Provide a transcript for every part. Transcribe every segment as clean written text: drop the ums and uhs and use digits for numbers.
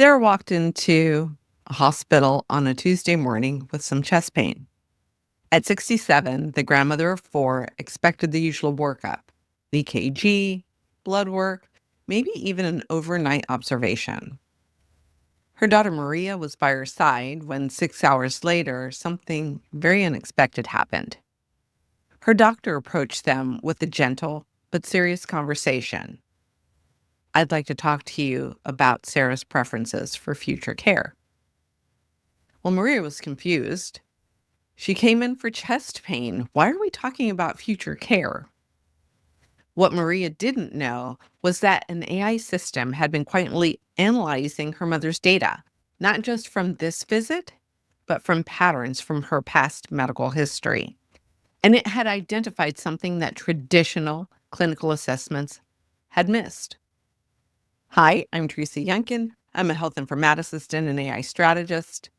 Sarah walked into a hospital on a Tuesday morning with some chest pain. At 67, the grandmother of four expected the usual workup: EKG, blood work, maybe even an overnight observation. Her daughter Maria was by her side when 6 hours later, something very unexpected happened. Her doctor approached them with a gentle but serious conversation. "I'd like to talk to you about Sarah's preferences for future care." Well, Maria was confused. She came in for chest pain. Why are we talking about future care? What Maria didn't know was that an AI system had been quietly analyzing her mother's data, not just from this visit, but from patterns from her past medical history. And it had identified something that traditional clinical assessments had missed. Hi, I'm Teresa Yunkin. I'm a health informaticist and an AI strategist.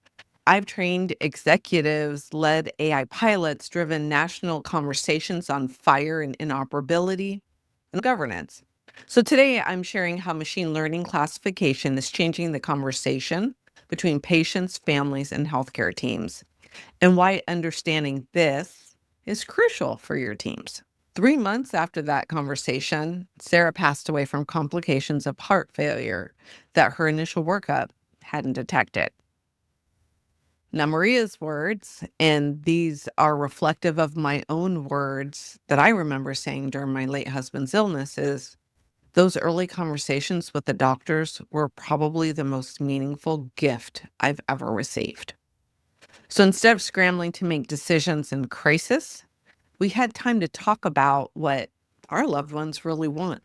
I've trained executives, led AI pilots, driven national conversations on fire and interoperability and governance. So today I'm sharing how machine learning classification is changing the conversation between patients, families, and healthcare teams, and why understanding this is crucial for your teams. 3 months after that conversation, Sarah passed away from complications of heart failure that her initial workup hadn't detected. Now, Maria's words, and these are reflective of my own words that I remember saying during my late husband's illness, is those early conversations with the doctors were probably the most meaningful gift I've ever received. So instead of scrambling to make decisions in crisis, we had time to talk about what our loved ones really want.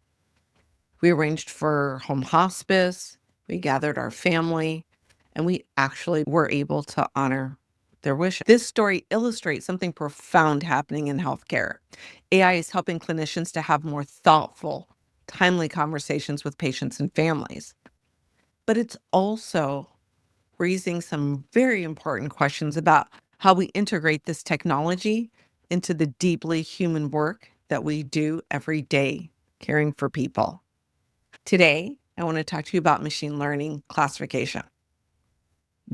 We arranged for home hospice, we gathered our family, and we actually were able to honor their wish. This story illustrates something profound happening in healthcare. AI is helping clinicians to have more thoughtful, timely conversations with patients and families. But it's also raising some very important questions about how we integrate this technology into the deeply human work that we do every day caring for people. Today, I want to talk to you about machine learning classification.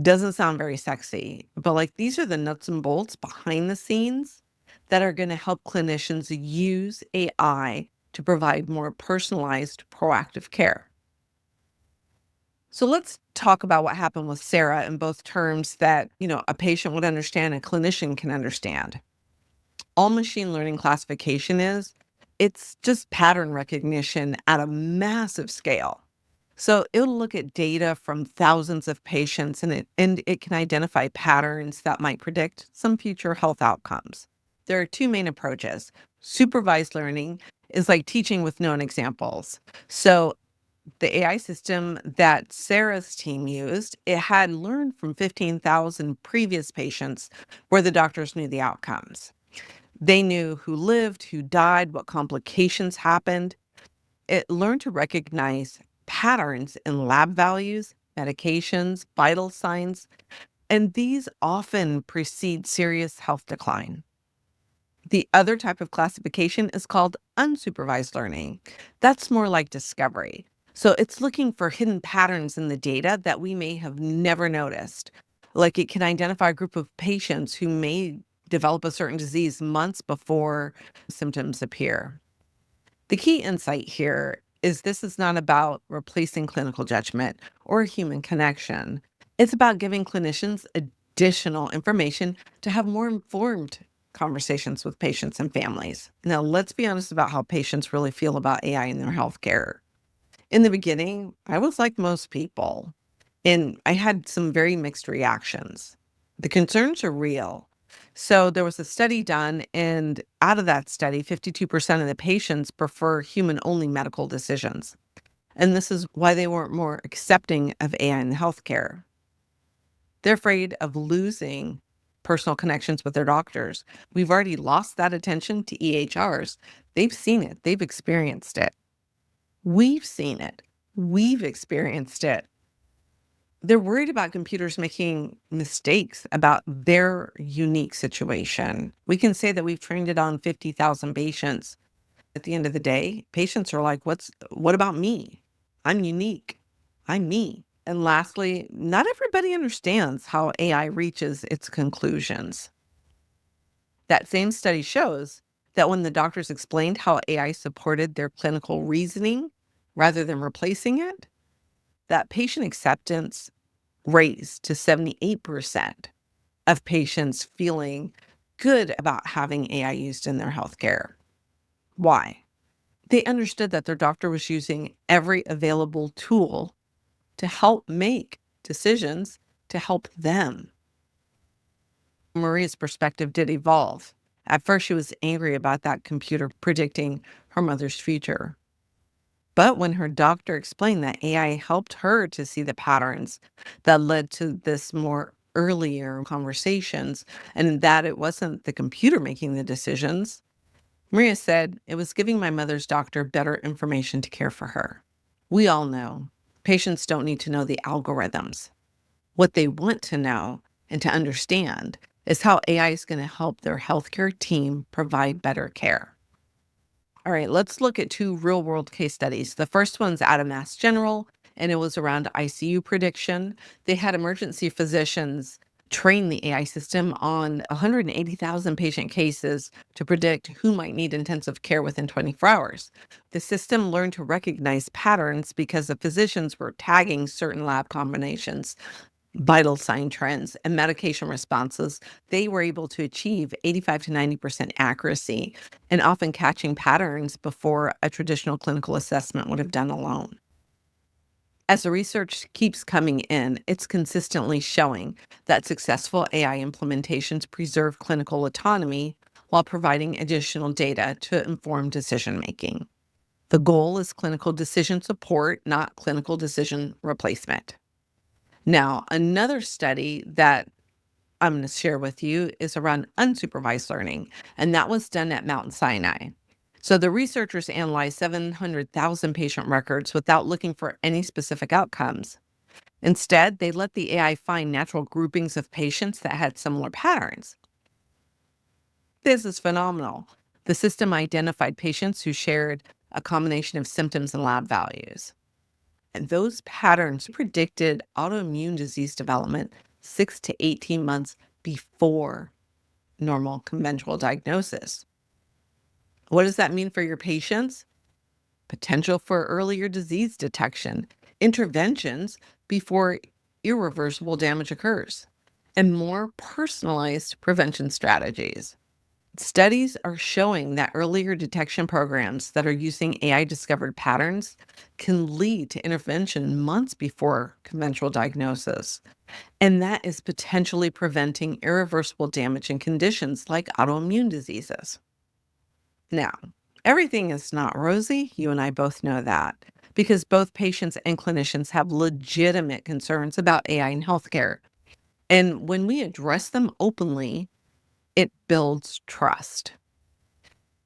Doesn't sound very sexy, but like these are the nuts and bolts behind the scenes that are going to help clinicians use AI to provide more personalized, proactive care. So let's talk about what happened with Sarah in both terms that, a patient would understand and a clinician can understand. All machine learning classification it's just pattern recognition at a massive scale. So it'll look at data from thousands of patients and it can identify patterns that might predict some future health outcomes. There are two main approaches. Supervised learning is like teaching with known examples. So the AI system that Sarah's team used, it had learned from 15,000 previous patients where the doctors knew the outcomes. They knew who lived, who died, what complications happened. It learned to recognize patterns in lab values, medications, vital signs, and these often precede serious health decline. The other type of classification is called unsupervised learning. That's more like discovery. So it's looking for hidden patterns in the data that we may have never noticed. Like it can identify a group of patients who may develop a certain disease months before symptoms appear. The key insight here is this is not about replacing clinical judgment or human connection. It's about giving clinicians additional information to have more informed conversations with patients and families. Now, let's be honest about how patients really feel about AI in their healthcare. In the beginning, I was like most people, and I had some very mixed reactions. The concerns are real. So there was a study done, and out of that study, 52% of the patients prefer human-only medical decisions. And this is why they weren't more accepting of AI in healthcare. They're afraid of losing personal connections with their doctors. We've already lost that attention to EHRs. They've seen it. They've experienced it. We've seen it. We've experienced it. They're worried about computers making mistakes about their unique situation. We can say that we've trained it on 50,000 patients. At the end of the day, patients are like, what about me? I'm unique. I'm me. And lastly, not everybody understands how AI reaches its conclusions. That same study shows that when the doctors explained how AI supported their clinical reasoning rather than replacing it, that patient acceptance raised to 78% of patients feeling good about having AI used in their healthcare. Why? They understood that their doctor was using every available tool to help make decisions to help them. Maria's perspective did evolve. At first, she was angry about that computer predicting her mother's future. But when her doctor explained that AI helped her to see the patterns that led to this more earlier conversations and that it wasn't the computer making the decisions, Maria said it was giving my mother's doctor better information to care for her. We all know patients don't need to know the algorithms. What they want to know and to understand is how AI is going to help their healthcare team provide better care. All right, let's look at two real world case studies. The first one's out of Mass General, and it was around ICU prediction. They had emergency physicians train the AI system on 180,000 patient cases to predict who might need intensive care within 24 hours. The system learned to recognize patterns because the physicians were tagging certain lab combinations, vital sign trends, and medication responses. They were able to achieve 85 to 90% accuracy and often catching patterns before a traditional clinical assessment would have done alone. As the research keeps coming in, it's consistently showing that successful AI implementations preserve clinical autonomy while providing additional data to inform decision making. The goal is clinical decision support, not clinical decision replacement. Now, another study that I'm going to share with you is around unsupervised learning, and that was done at Mount Sinai. So the researchers analyzed 700,000 patient records without looking for any specific outcomes. Instead, they let the AI find natural groupings of patients that had similar patterns. This is phenomenal. The system identified patients who shared a combination of symptoms and lab values. And those patterns predicted autoimmune disease development 6 to 18 months before normal conventional diagnosis. What does that mean for your patients? Potential for earlier disease detection, interventions before irreversible damage occurs, and more personalized prevention strategies. Studies are showing that earlier detection programs that are using AI discovered patterns can lead to intervention months before conventional diagnosis. And that is potentially preventing irreversible damage in conditions like autoimmune diseases. Now, everything is not rosy. You and I both know that because both patients and clinicians have legitimate concerns about AI in healthcare. And when we address them openly, it builds trust.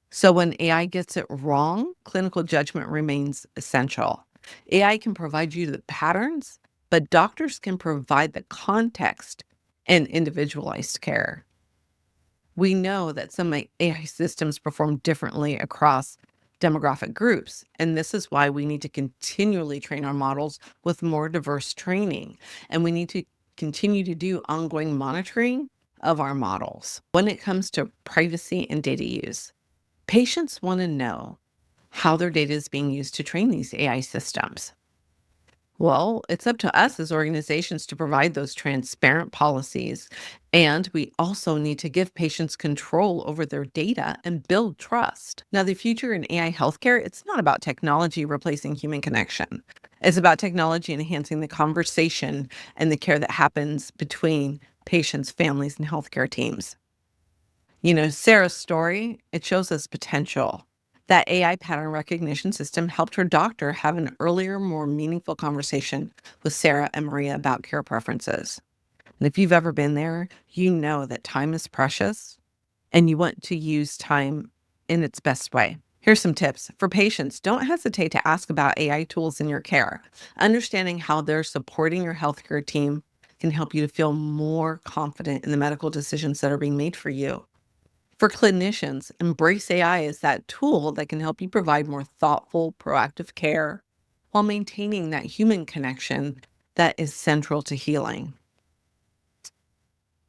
So when AI gets it wrong, clinical judgment remains essential. AI can provide you the patterns, but doctors can provide the context and individualized care. We know that some AI systems perform differently across demographic groups, and this is why we need to continually train our models with more diverse training, and we need to continue to do ongoing monitoring of our models. When it comes to privacy and data use, patients want to know how their data is being used to train these AI systems. Well, it's up to us as organizations to provide those transparent policies. And we also need to give patients control over their data and build trust. Now, the future in AI healthcare, it's not about technology replacing human connection. It's about technology enhancing the conversation and the care that happens between patients, families, and healthcare teams. You know, Sarah's story, it shows us potential. That AI pattern recognition system helped her doctor have an earlier, more meaningful conversation with Sarah and Maria about care preferences. And if you've ever been there, you know that time is precious and you want to use time in its best way. Here's some tips for patients. Don't hesitate to ask about AI tools in your care. Understanding how they're supporting your healthcare team can help you to feel more confident in the medical decisions that are being made for you. For clinicians, embrace AI as that tool that can help you provide more thoughtful, proactive care while maintaining that human connection that is central to healing.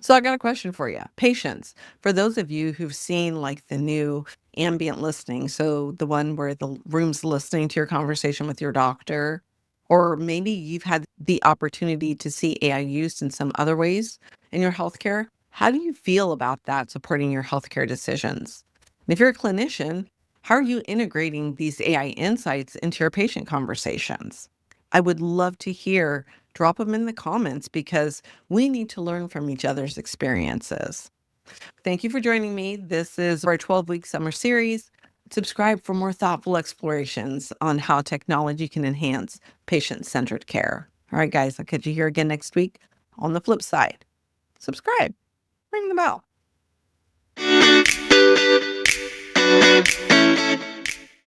So I got a question for you. Patience. For those of you who've seen like the new ambient listening, so the one where the room's listening to your conversation with your doctor, or maybe you've had the opportunity to see AI used in some other ways in your healthcare, how do you feel about that supporting your healthcare decisions? And if you're a clinician, how are you integrating these AI insights into your patient conversations? I would love to hear. Drop them in the comments because we need to learn from each other's experiences. Thank you for joining me. This is our 12-week summer series. Subscribe for more thoughtful explorations on how technology can enhance patient-centered care. All right, guys, I'll catch you here again next week on the flip side. Subscribe, ring the bell.